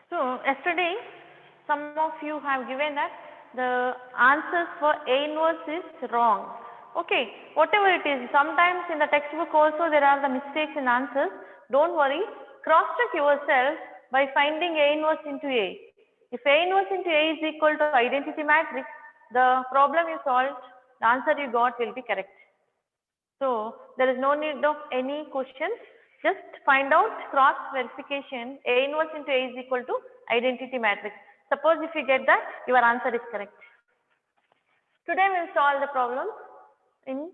So yesterday, some of you have given that the answers for A inverse is wrong. Okay, whatever it is, sometimes in the textbook also there are the mistakes in answers. Don't worry, cross check yourself by finding A inverse into A. If A inverse into A is equal to identity matrix, the problem you solved, the answer you got will be correct. So there is no need of any questions. Just find out cross verification. A inverse into A is equal to identity matrix. Suppose if you get that, your answer is correct. Today we will solve the problem in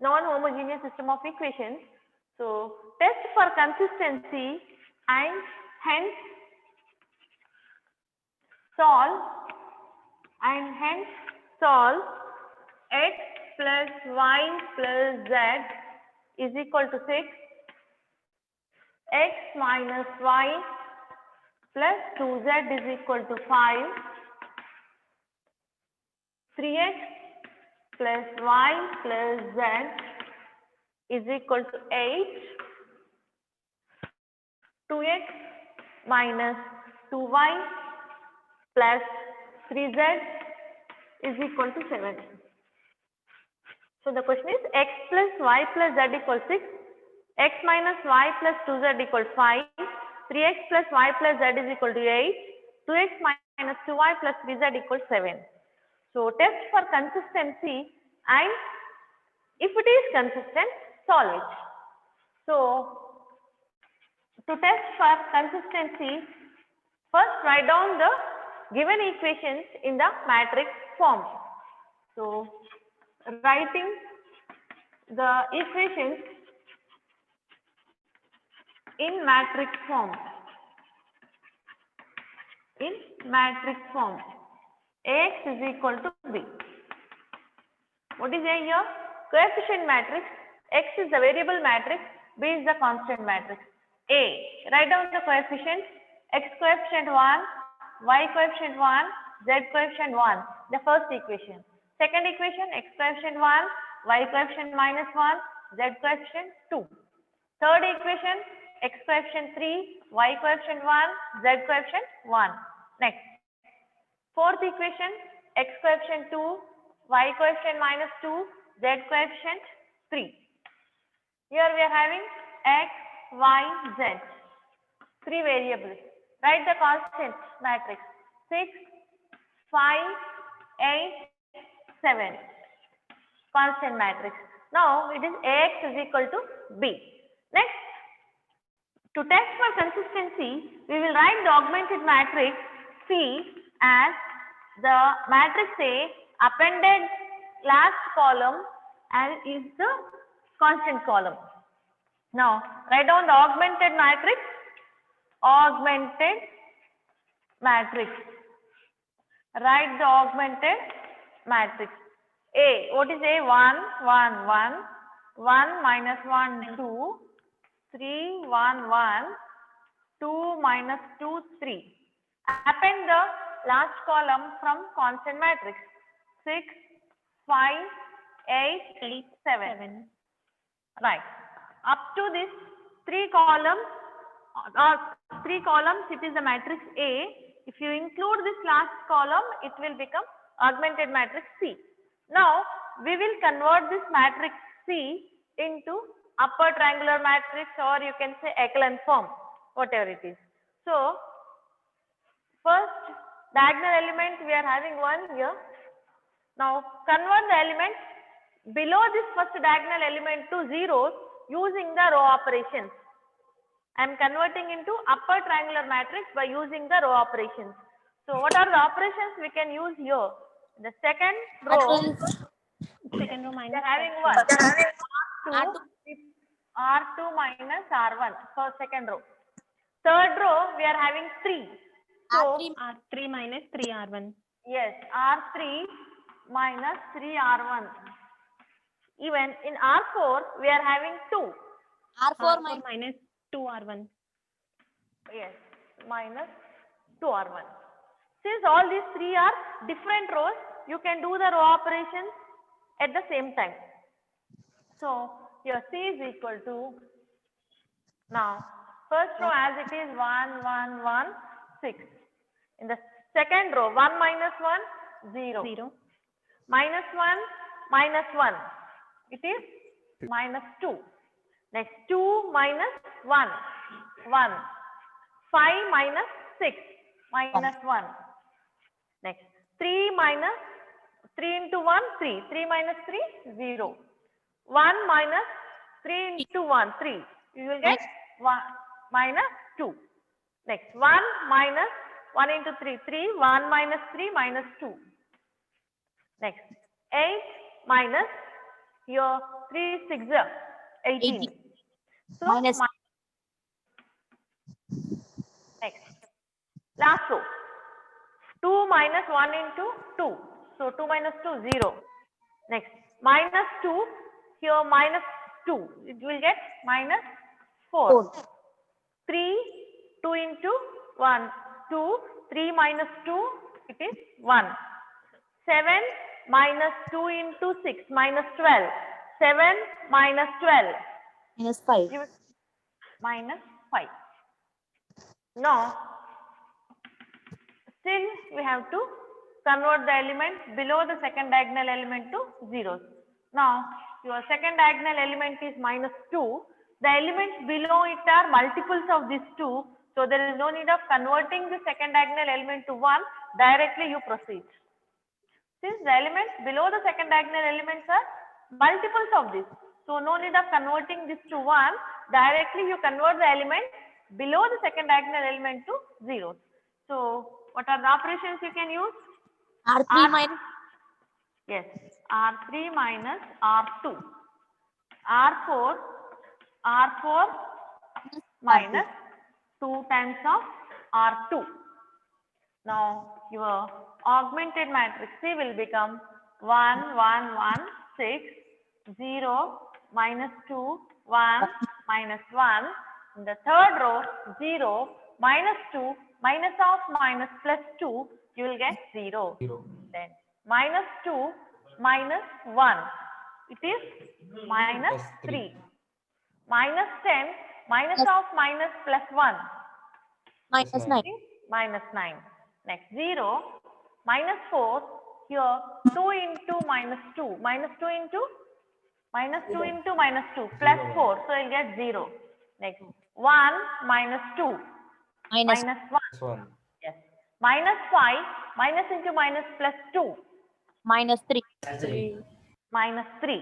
non-homogeneous system of equations. So test for consistency and hence solve x plus y plus z is equal to 6, x minus y plus 2z is equal to 5, 3x plus y plus z is equal to 8, 2x minus 2y plus 3z is equal to 7. So the question is x plus y plus z equals 6, x minus y plus 2z equals 5, 3x plus y plus z is equal to 8, 2x minus 2y plus 3z equals 7. So test for consistency and if it is consistent, solve it. So to test for consistency, first write down the given equations in the matrix form. So writing the equations in matrix form. Ax is equal to b. What is A here? Coefficient matrix. X is the variable matrix, b is the constant matrix. A, write down the coefficients. X coefficient 1, y coefficient 1, z coefficient 1, the first equation. Second equation, x coefficient 1, y coefficient minus 1, z coefficient 2. Third equation, x coefficient 3, y coefficient 1, z coefficient 1. Next. Fourth equation, x coefficient 2, y coefficient minus 2, z coefficient 3. Here we are having x, y, z. 3 variables. Write the constant matrix. 6, 5, 8, 7. Constant matrix. Now it is Ax is equal to B. Next, to test for consistency, we will write the augmented matrix C as the matrix A appended last column and is the constant column. Now write down the augmented matrix. Write the augmented matrix. A, what is A? 1, 1, 1, 1 minus 1, 2, 3, 1, 1, 2 minus 2, 3. Append the last column from constant matrix. 6, 5, 8, 7. Right. Up to this 3 columns, it is the matrix A. If you include this last column, it will become augmented matrix C. Now, we will convert this matrix C into upper triangular matrix, or you can say echelon form, whatever it is. So, first diagonal element we are having 1 here. Now, convert the elements below this first diagonal element to zeros using the row operations. I am converting into upper triangular matrix by using the row operations. So what are the operations we can use here? The second row minus having what? R2 minus R1 for second row. Third row we are having 3. So R3 minus 3R1. Yes, R3 minus 3R1. Even in R4 we are having 2. R4 minus 2R1. Yes, minus 2R1. Since all these 3 are different rows, you can do the row operations at the same time. So, your C is equal to, now, First row as it is 1, 1, 1, 6. In the second row, 1 minus 1, 0. 0. Minus 1, minus 1. It is minus 2. Next 2 minus 1, 1. 5 minus 6, minus 1. Next 3 minus 3 into 1, 3. 3 minus 3, 0. 1 minus 3 into 1, 3. You will get 1 minus 2. Next 1 minus 1 into 3, 3. 1 minus 3 minus 2. Next 8 minus your 3 6 18. 18. So Minus- next last row 2 minus 1 into 2. So 2 minus 2 0. Next minus 2 here minus 2. It will get minus 4. 4. 3 2 into 1 2. 3 minus 2 it is 1. 7 minus 2 into 6 minus 12. 7 minus 12. Minus 5. Give it minus 5. Now, still we have to convert the element below the second diagonal element to zeros. Now, your second diagonal element is minus 2. The elements below it are multiples of these 2. So, there is no need of converting the second diagonal element to 1. Directly you proceed. Since the elements below the second diagonal elements are multiples of this. So, no need of converting this to 1. Directly you convert the element below the second diagonal element to zeros. So, what are the operations you can use? R3 minus Yes, R3 minus R2. R4 minus 2 times of R2. Now, your augmented matrix C will become 1, 1, 1, 6, 0, minus 2, 1, minus 1. In the third row, 0, minus 2, minus of minus plus 2, you will get 0. Then minus 2, minus 1. It is minus 3. Minus 10, minus of minus plus 1. minus 9. It is minus 9. Next 0, minus 4, here 2 into minus 2, minus 2 into minus 2 into minus 2, plus 4, so you'll get 0. Next 1 minus 2, Minus minus 1, yes. Minus 5, minus into minus plus 2, minus 3. minus 3.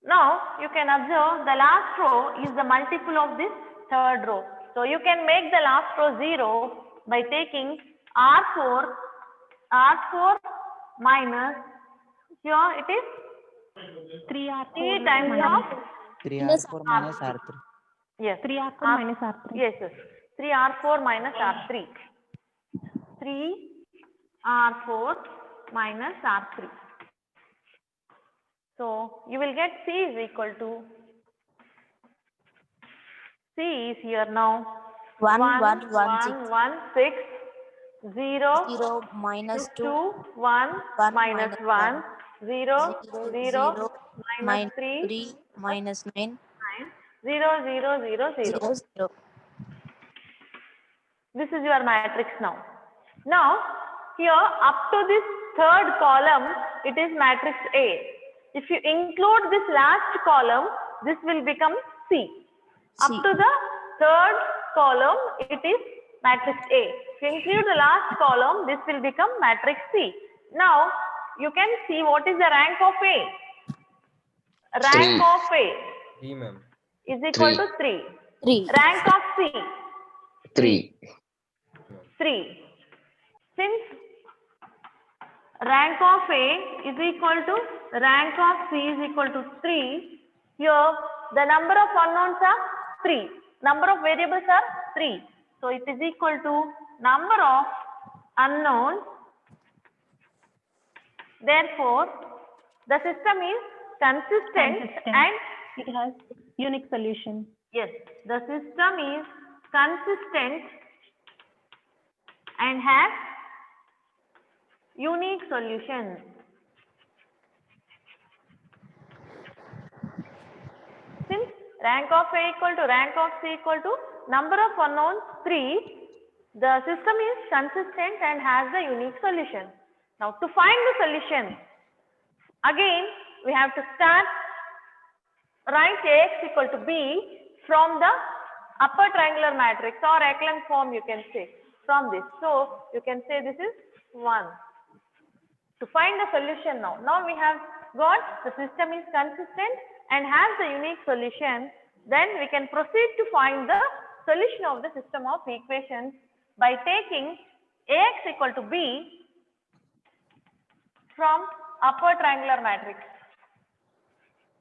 Now, you can observe the last row is the multiple of this third row. So, you can make the last row 0 by taking R4 minus, here it is 3R4 3 times of, 3R4 minus R3. yes, 3R4 minus R3. yes, 3R4 minus R3. 3R4 minus R3. So, you will get C is equal to, C is here now 1, 1, 1, 1, 6. 1, 6, 0, 0, minus 2. 2, 1, 1, minus 1, 0, 0, 0, minus 3, 3, minus 9. 0, 0, 0, 0. 0, 0. This is your matrix now. Now, here up to this third column, it is matrix A. If you include this last column, this will become C. Up C. to the third column, it is matrix A. If you include the last column, this will become matrix C. Now, you can see what is the rank of A. Rank of A 3, ma'am. is equal to 3. 3. Rank of C, 3. 3. Since rank of A is equal to rank of C is equal to 3, here the number of unknowns are 3. Number of variables are 3. So, it is equal to number of unknowns. Therefore, the system is consistent and It has unique solution. yes, the system is consistent and has unique solution. Since rank of A equal to rank of C equal to number of unknowns 3. The system is consistent and has the unique solution. Now to find the solution, again we have to start, write Ax equal to B from the upper triangular matrix or echelon form, you can say from this. So you can say this is 1. To find the solution now. Now we have got the system is consistent and has the unique solution. Then we can proceed to find the solution of the system of equations by taking Ax equal to B from upper triangular matrix.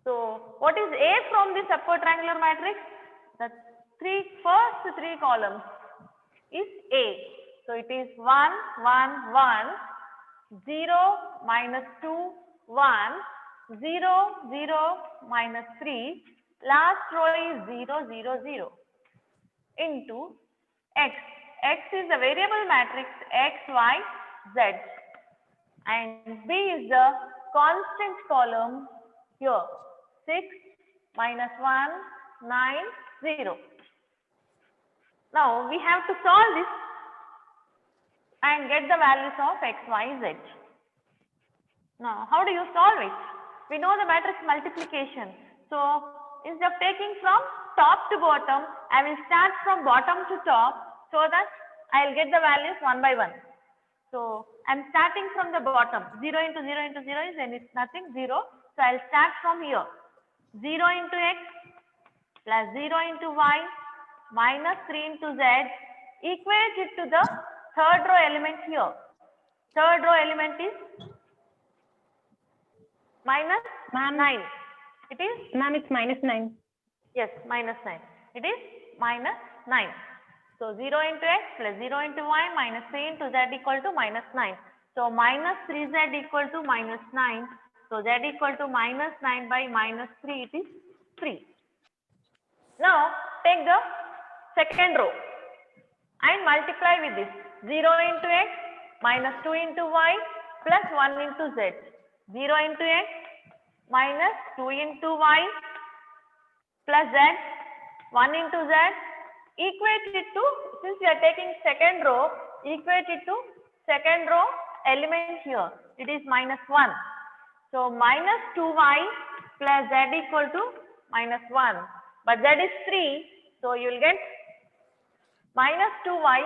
So what is A from this upper triangular matrix? The first three columns is A. So it is 1, 1, 1, 0, minus 2, 1, 0, 0, minus 3. Last row is 0, 0, 0 into X. X is the variable matrix X, Y, Z. And B is the constant column here. 6, minus 1, 9, 0. Now we have to solve this and get the values of X, Y, Z. Now how do you solve it? We know the matrix multiplication. So instead of taking from top to bottom, I will start from bottom to top so that I will get the values one by one. So I am starting from the bottom. 0 into 0 into 0 is nothing, 0. So I will start from here. 0 into X plus 0 into Y minus 3 into Z, equate it to the third row element here. Third row element is minus 9. It is? Ma'am, it's minus 9. Yes, minus 9. It is minus 9. So 0 into X plus 0 into Y minus 3 into Z equal to minus 9. So minus 3Z equal to minus 9. So Z equal to minus 9 by minus 3, it is 3. Now take the second row and multiply with this. 0 into X minus 2 into Y plus 1 into Z. 0 into X minus 2 into Y plus Z, 1 into Z, equate it to, since we are taking second row, equate it to second row element here. It is minus 1. So minus 2Y plus Z equal to minus 1. But Z is 3. So you will get minus 2Y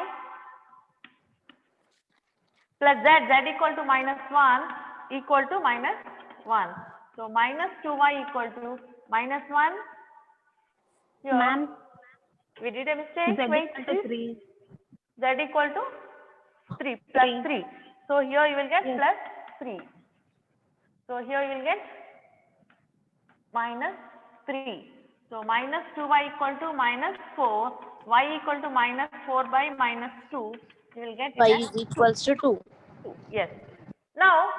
plus Z equal to minus 1 equal to minus 1. So minus 2Y equal to minus 1. Here, Ma'am, we did a mistake. Z Wait, equal to 3. Z equal to 3 plus 3. So here you will get Yes. plus 3. So here you will get minus 3. So minus 2y equal to minus 4. Y equal to minus 4 by minus 2. You will get Y it is as equals to 2. 2. Yes. Now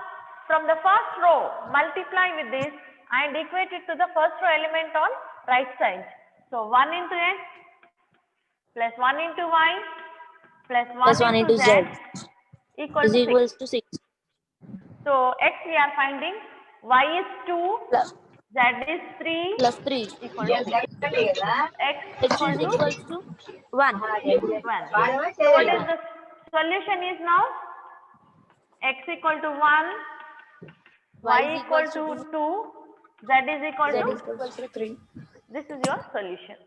from the first row multiply with this and equate it to the first row element on right side. So 1 into X plus 1 into Y plus 1, Plus 1 into into Z, Z equal is to 6. equals to 6. So X we are finding, Y is 2, Plus, Z is 3, plus 3. equal to 6. X X equal is to equals to 1. 1. So what is the solution is now? X equal to 1, Y is equal equals to to 2, Z is equal Z to, is equals to 3. this is your solution.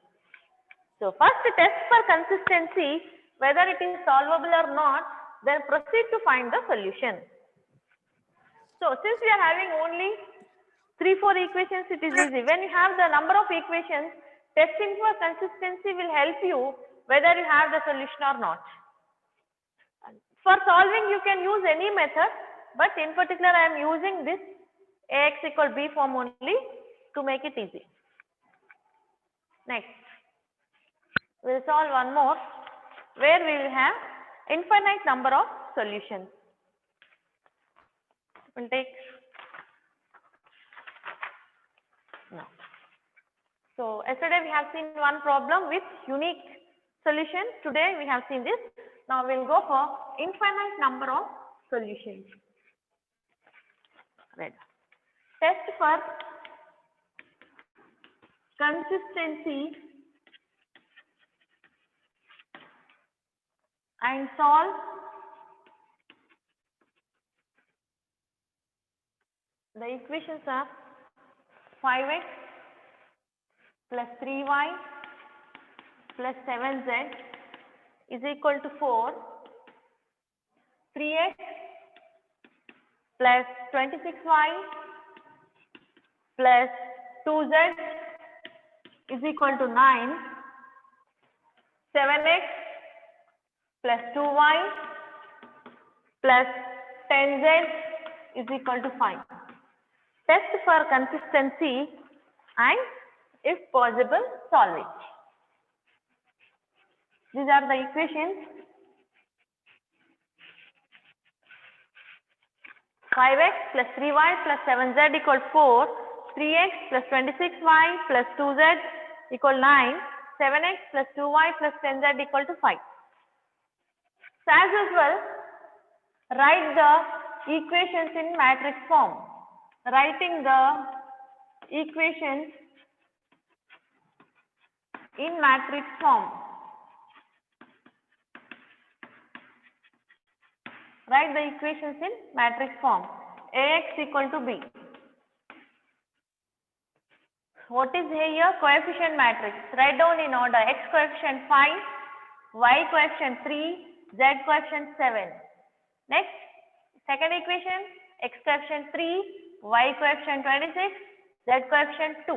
So first test for consistency whether it is solvable or not, then proceed to find the solution. So since we are having only 3-4 equations, it is easy. When you have the number of equations, testing for consistency will help you whether you have the solution or not. For solving you can use any method, but in particular I am using this Ax equal B form only to make it easy. Next, we will solve one more where we will have infinite number of solutions. We'll take now. So yesterday we have seen one problem with unique solution. Today we have seen this. Now we'll go for infinite number of solutions. Right. Test for consistency and solve. The equations are 5x plus 3y plus 7z is equal to 4. 3x plus 26y plus 2z is equal to 9. 7x plus 2y plus 10z is equal to 5. Test for consistency and if possible solve it. These are the equations. 5x plus 3y plus 7z equal 4. 3x plus 26y plus 2z equal 9. 7x plus 2y plus 10z equal to 5. So as usual, write the equations in matrix form. Writing the equations in matrix form. Write the equations in matrix form. Ax equal to b. What is here? Coefficient matrix. Write down in order. X coefficient 5, y coefficient 3, z coefficient 7. Next, second equation, x coefficient 3, y coefficient 26, z coefficient 2.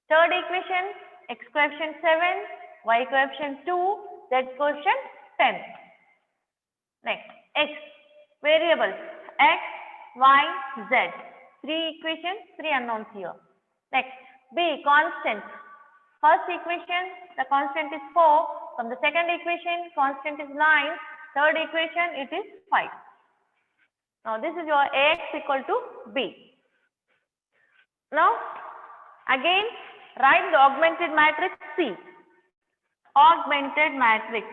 Third equation, x coefficient 7, y coefficient 2, z coefficient 10. Next, x variables x, y, z. 3 equations, 3 unknowns here. Next, b constant. First equation, the constant is 4. From the second equation, constant is 9. Third equation, it is 5. Now, this is your ax equal to b. Now, again, write the augmented matrix C. Augmented matrix.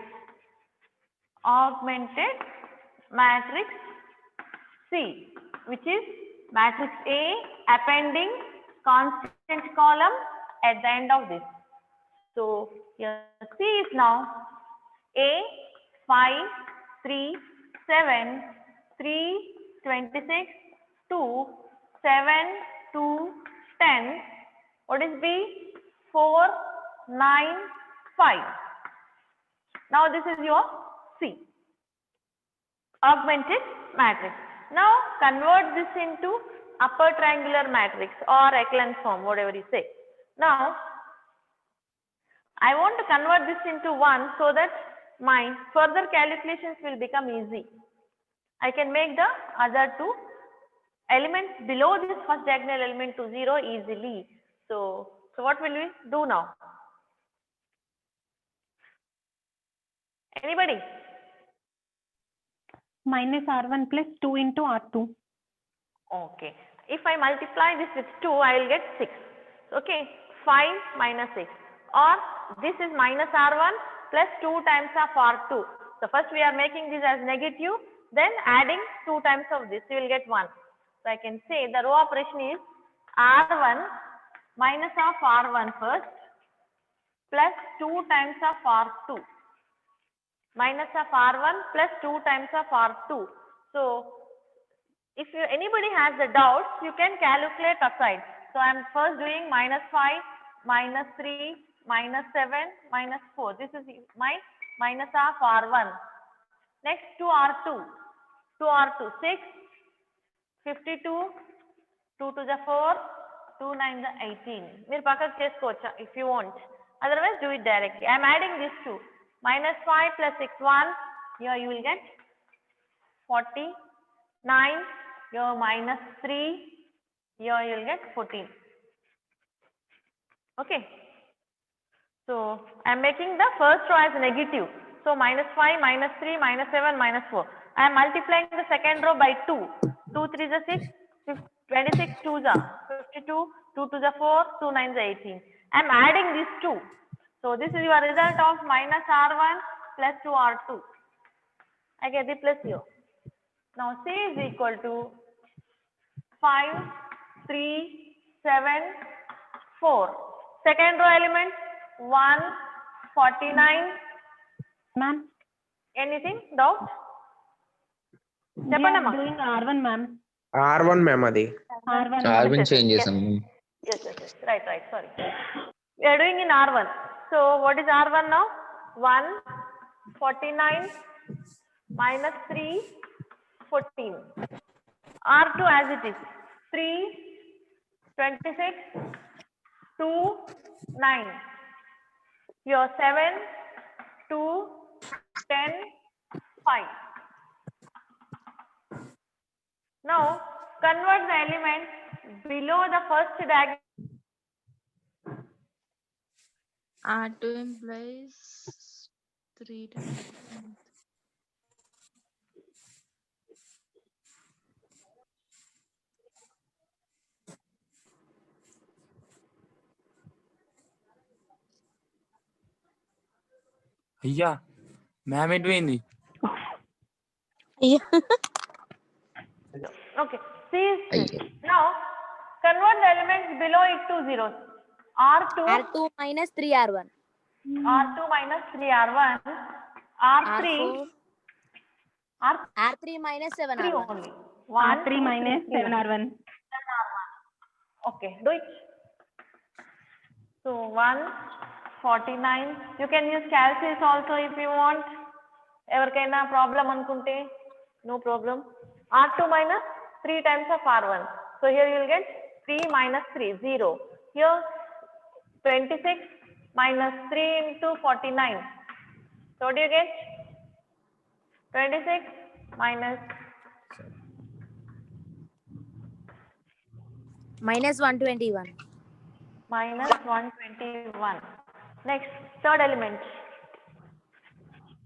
Augmented matrix C, which is matrix A appending constant column at the end of this. So, here C is now A 5, 3, 7, 3, 26, 2, 7, 2, 10. What is B? 4, 9, 5. Now, this is your C. Augmented matrix. Now, convert this into upper triangular matrix or echelon form, whatever you say. Now, I want to convert this into 1 so that my further calculations will become easy. I can make the other two elements below this first diagonal element to 0 easily. So what will we do now? Anybody? Minus R1 plus 2 into R2. Okay. If I multiply this with 2, I will get 6. Okay. 5 minus 6. Or this is minus R1 plus 2 times of R2. So first we are making this as negative. Then adding 2 times of this, you will get 1. So I can say the row operation is R1 minus of R1 first plus 2 times of R2. Minus of R1 plus 2 times of R2. So, if anybody has the doubts, you can calculate aside. So, I am first doing minus 5, minus 3, minus 7, minus 4. This is my minus of R1. Next, 2 R2. 2 R2, 6, 52, 2 to the 4, 2 9 the 18. Meer pakak chesukocha if you want. Otherwise, do it directly. I am adding these two. Minus 5 plus 6, 1. Here you will get 49. Here minus 3. Here you will get 14. Okay. So, I am making the first row as negative. So, minus 5, minus 3, minus 7, minus 4. I am multiplying the second row by 2. 2 3 is 6, 26 2 is 52, 2 to the 4, 2 9 is 18. I am adding these two. So, this is your result of minus R1 plus 2 R2. I get the plus here. Now, C is equal to 5, 3, 7, 4. Second row element 1, 49. Ma'am, Anything? Doubt? We చెప్పండమ్మా. are doing R1, ma'am. R1 ma'am అది. R1. R1 Yes, change yes. చేసాం. Yes. Right. Sorry. We are doing in R1. So what is R1 now? 149 minus 3, 14. R2 as it is. 3, 26, 2, 9. Here 7, 2, 10, 5. Now convert the elements below the first diagonal. R2 implies 3 times. అయ్యా ma'am ఎటుపోయింది? Okay. See, అయ్యో. now convert the elements below it to zeros. R2 R2 minus 3 R1. R2 minus 3 R1, R3 R3 minus 7 3 R1. only. R3 minus 7 R1. Okay, do it. So 149. You can use calculus also if you want. ఎవరికైనా problem అనుకుంటే no problem. R2 minus 3 times of R1. So here you will get 3 minus 3 0. Here 26 minus 3 into 49. So what do you get? 26 minus Minus 121. minus 121. Next, third element.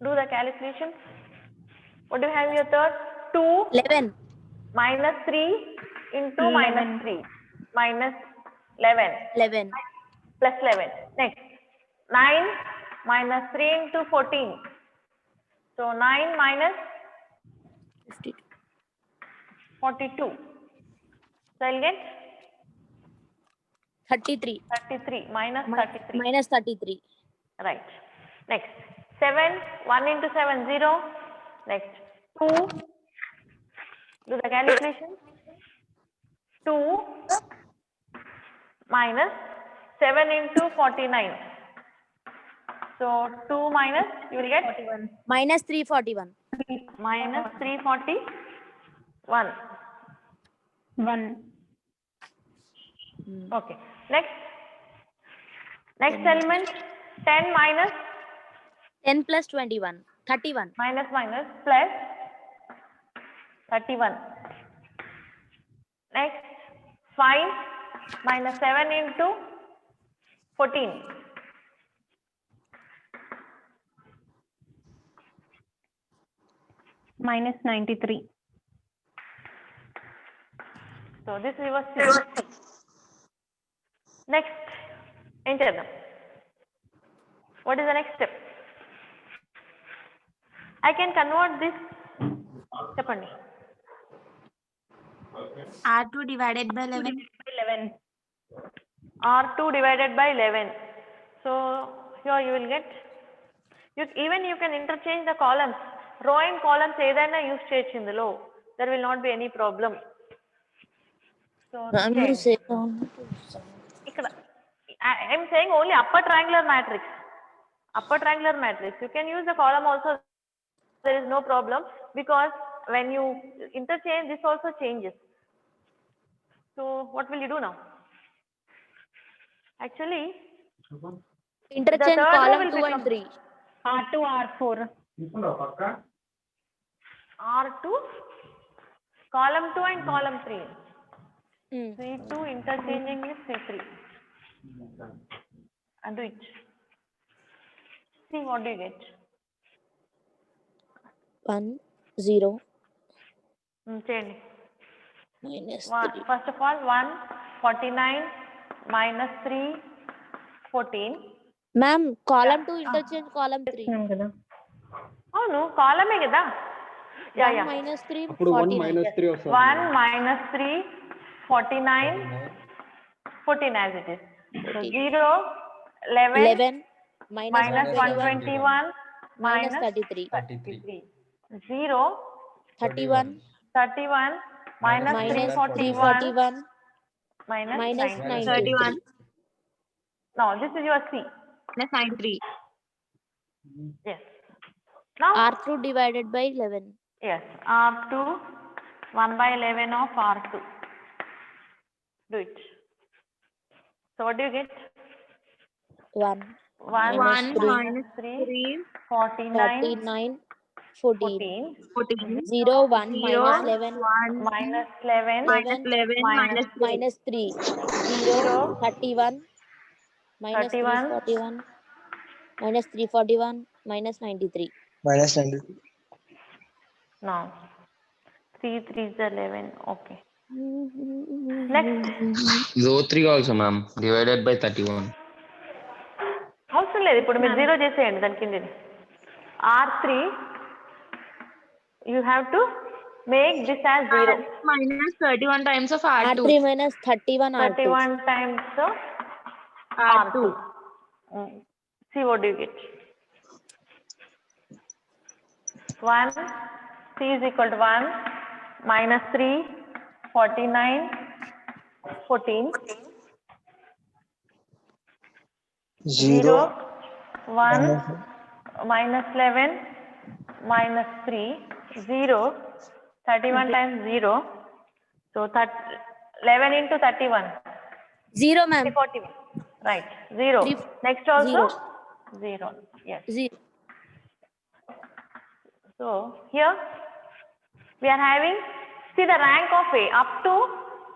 Do the calculation. What do you have your third? 2 11. minus 3 into 11. minus 3 minus 11 11. plus 11. Next, 9 minus 3 into 14. So 9 minus 42. So I'll get 33. 33 minus 33. Minus 33. Right. Next, 7, 1 into 7, 0. Next, 2. Do the calculation. 2 minus 7 into 49. So 2 minus, you will get Minus 341. minus 341. 1. Okay. Next element, 10 minus 10 plus 21. 31. minus plus 31. Next, 5 minus 7 into 14. Minus 93. So this is your C. Next, enter them. What is the next step? I can convert this. చెప్పండి. R2 divided by 11. 11. R2 divided by 11. So here you will get, even you can interchange the columns. Row and columns ఏదైనా use చేయొచ్చు ఇందులో. There will not be any problem. So ఇక్కడ I am saying only upper triangular matrix. Upper triangular matrix. You can use the column also. There is no problem because when you interchange, this also changes. So what will you do now? Actually, Interchange The third row column will 2 and become- 3. R2, R4. R2, column 2 and column 3. Mm. C2 interchanging with C3. And do it. See what do you get? 1, 0, చేయండి. minus One, 3. first of all, 149 minus 3, 14. Ma'am, column 2 interchange column 3. కదా. అవును కాలమే కదా. 1 minus 3, అప్పుడు 1 49. minus 3 వస్తుంది. 1 minus 3, 49, 14 as it is. So 0, 11, 11 minus minus 121. 121, minus minus 33. 33. 0, 31 31, minus minus 341, 341 minus minus 90. 31 Now, this is your C. minus 93. Yes. Now, R2 divided by 11. yes, R2, 1 by 11 of R2. Do it. So, what do you get? 1 1 minus 3 minus 3, 3, 49, 39 14 14, 14, 0 1 0, minus 11 1, minus 11, minus 11, minus minus 3. minus 3 0 31 minus 31, 341 minus 341 minus 93. minus 92. no, 3 3 is 11, okay. Next, Row 3 also, ma'am. Divided by 31. అవసరం లేదు ఇప్పుడు మీరు 0 చేసేయండి దాని కింద R3 you have to make this as 0. Minus 31 times of R2. R3 minus 31 R2. 31 times of R2. See what do you get? 1, C is equal to 1, minus 3, 49, 14, 0, 1, minus 11, minus 3, 0, 31 times 0. So, 11 into 31. 0 ma'am. 41. Right. 0. Three- Next also? 0. Yes. 0 So, here we are having, see the rank of A. Up to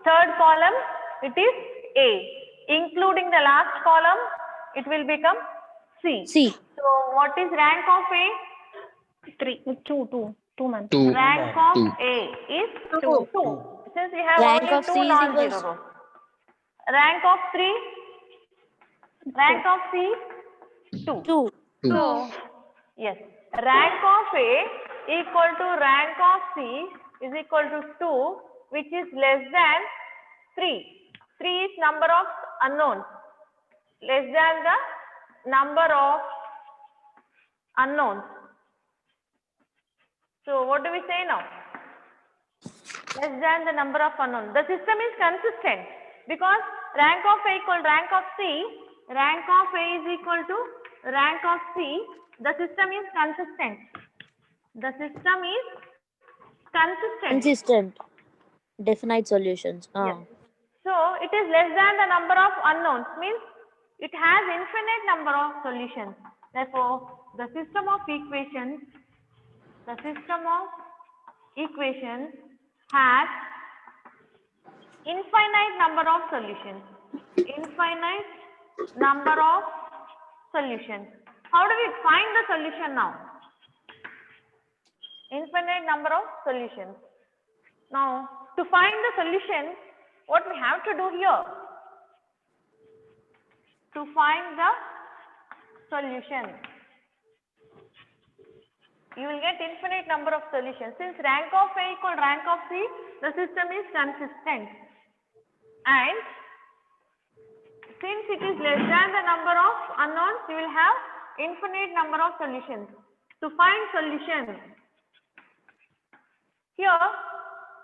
third column, it is A. Including the last column, it will become C. C. So, what is rank of A? 2 months. 2. Rank of Two. A is 2. Since we have Rank only of 2 C is non-zero equals- rows. Rank of 3? Rank of C? 2. 2 So, yes, rank of A equal to rank of C is equal to 2, which is less than 3. 3 is number of unknowns, less than the number of unknowns. So, what do we say now? Less than the number of unknowns. The system is consistent because rank of A equal rank of C, rank of A is equal to rank of C. The system is consistent. The system is consistent. consistent definite solutions. Yes. So it is less than the number of unknowns, means it has infinite number of solutions. Therefore, the system of equations has infinite number of solutions. Infinite number of solutions. How do we find the solution now? Infinite number of solutions. Now, to find the solution, what we have to do here? To find the solution, you will get infinite number of solutions. Since rank of A equal rank of C, the system is consistent. And since it is less than the number of unknowns, you will have infinite number of solutions. To find solution, here,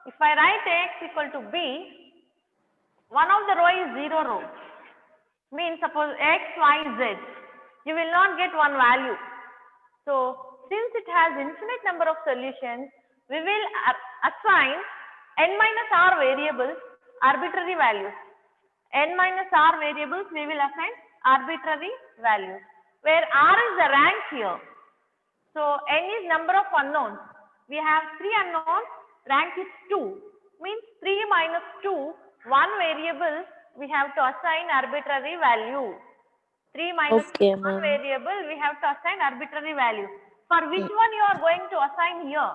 if I write X equal to B, one of the row is 0 row. Means suppose X, Y, Z, you will not get one value. So, since it has infinite number of solutions, we will assign n minus r variables arbitrary values. N minus r variables we will assign arbitrary values, where r is the rank here. So, n is number of unknowns. We have 3 unknowns, rank is 2. Means 3 minus 2, one variable we have to assign arbitrary value. 3 minus Okay, 1 ma'am. variable we have to assign arbitrary value. For which one you are going to assign here?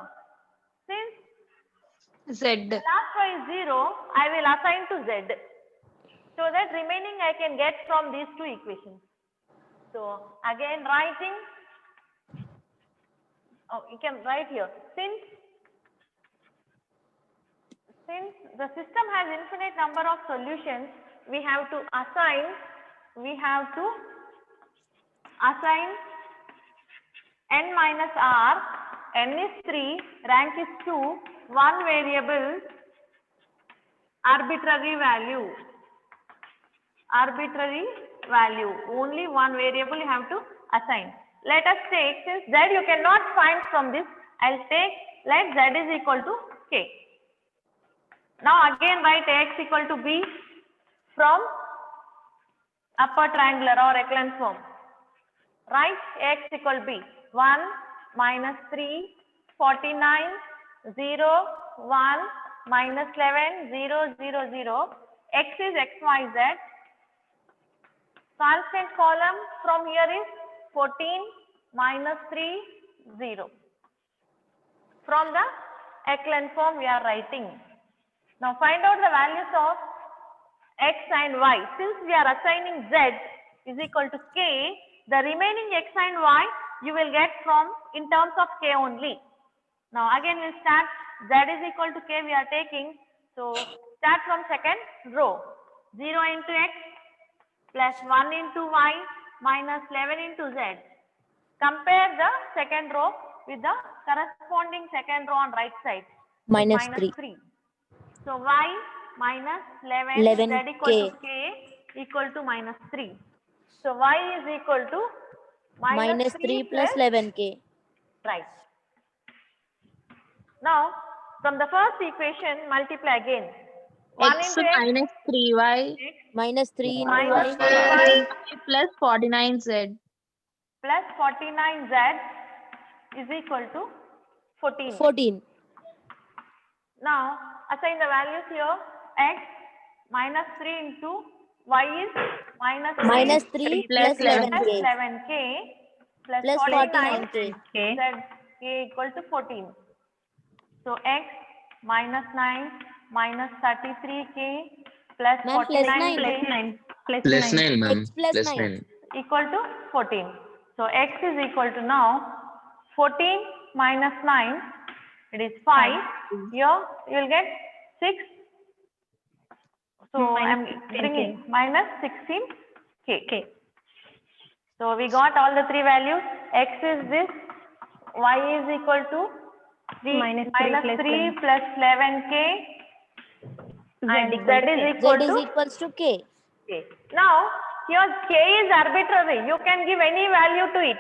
Since Z. last row is 0, I will assign to Z. So that remaining I can get from these two equations. So again writing, you can write here. Since the system has infinite number of solutions, we have to assign n minus r, n is 3, rank is 2, one variable, arbitrary value, only one variable you have to assign. Let us take, since z you cannot find from this, I'll take, let z is equal to k. Now again write x equal to b from upper triangular or echelon form. Write x equal b. 1 minus 3, 49, 0, 1, minus 11, 0, 0, 0. X is x, y, z. Constant column from here is 14, minus 3, 0. From the echelon form we are writing. Now find out the values of x and y. Since we are assigning z is equal to k, the remaining x and y you will get from in terms of k only. Now again we'll start, z is equal to k we are taking. So start from second row. 0 into x plus 1 into y minus 11 into z. Compare the second row with the corresponding second row on right side. Minus 3. 3. So y minus 11, 11 z equal to k equal to minus 3. So y is equal to Minus 3 plus 11k. Right. Now from the first equation multiply again. 1 X into x minus 3y Minus 3 into minus y 3y plus 49z. plus 49z is equal to 14. 14. Now assign the values here. X minus 3 into y is minus 3, Minus 3 plus plus 11k 11k plus plus 49 49k. z k equal to 14. So x minus 9 minus 33k plus Ma'am, plus 49k 9. Plus 9, ma'am. X plus Plus 9. 9. equal to 14. So x is equal to now 14 minus 9, it is 5. Here you will get 6. So I am bringing minus 16k. So we got all the three values. X is this, y is equal to 3 Minus minus 3 plus 3 plus 11k, and z is Z equal is to equals to k. k. Now here k is arbitrary. You can give any value to it.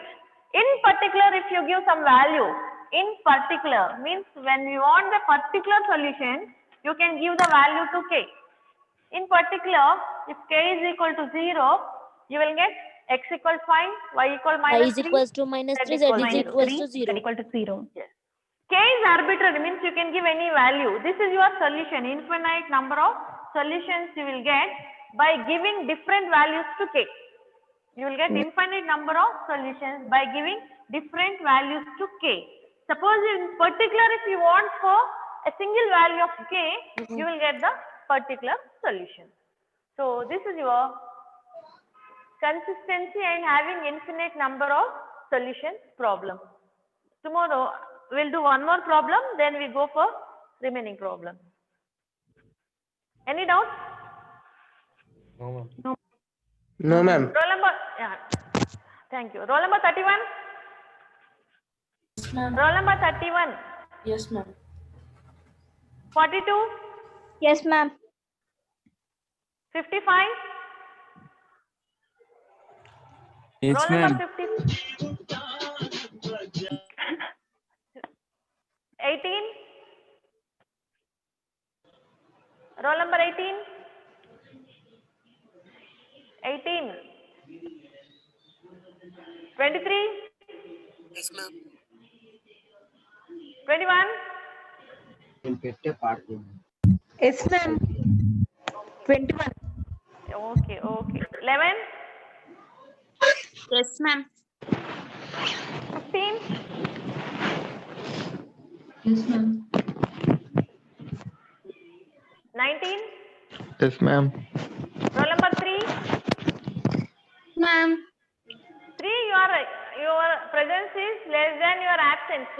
In particular, if you give some value, in particular means when we want the particular solution, you can give the value to k. In particular, if k is equal to 0, you will get x equal 5, y equal Y minus is 3, equals to minus 3, Z is equals to 0. equal to 0. Yes. K is arbitrary means you can give any value. This is your solution. Infinite number of solutions you will get by giving different values to k. You will get infinite number of solutions by giving different values to k. Suppose in particular if you want for a single value of k, you will get the particular solution. So this is your consistency and having infinite number of solutions problem. Tomorrow we'll do one more problem, then we go for remaining problem. Any doubts? No, ma'am. No, ma'am. Roll number, yeah. Thank you. Roll number 31. Yes, ma'am. Roll number 31. Yes, ma'am. 42. Yes, ma'am. 55. Yes, Roll number ma'am. 50. 18. Roll number 18. 18. 23. Yes, ma'am. 21. Yes, ma'am. 21. Okay, okay. 11. Yes, ma'am. 15. Yes, ma'am. 19. Yes, ma'am. Roll number 3. Ma'am. 3, your presence is less than your absence.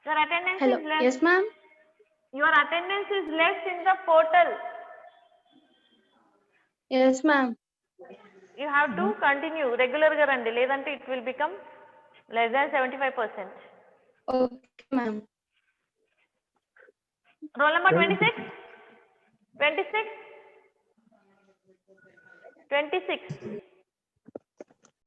Your attendance Hello. is less. Yes, ma'am. Your attendance is less in the portal. Yes, ma'am. You have to continue regular గా రండి లేదంటే it will become Less than 75%. Okay, ma'am. Roll number 26. 26. 26.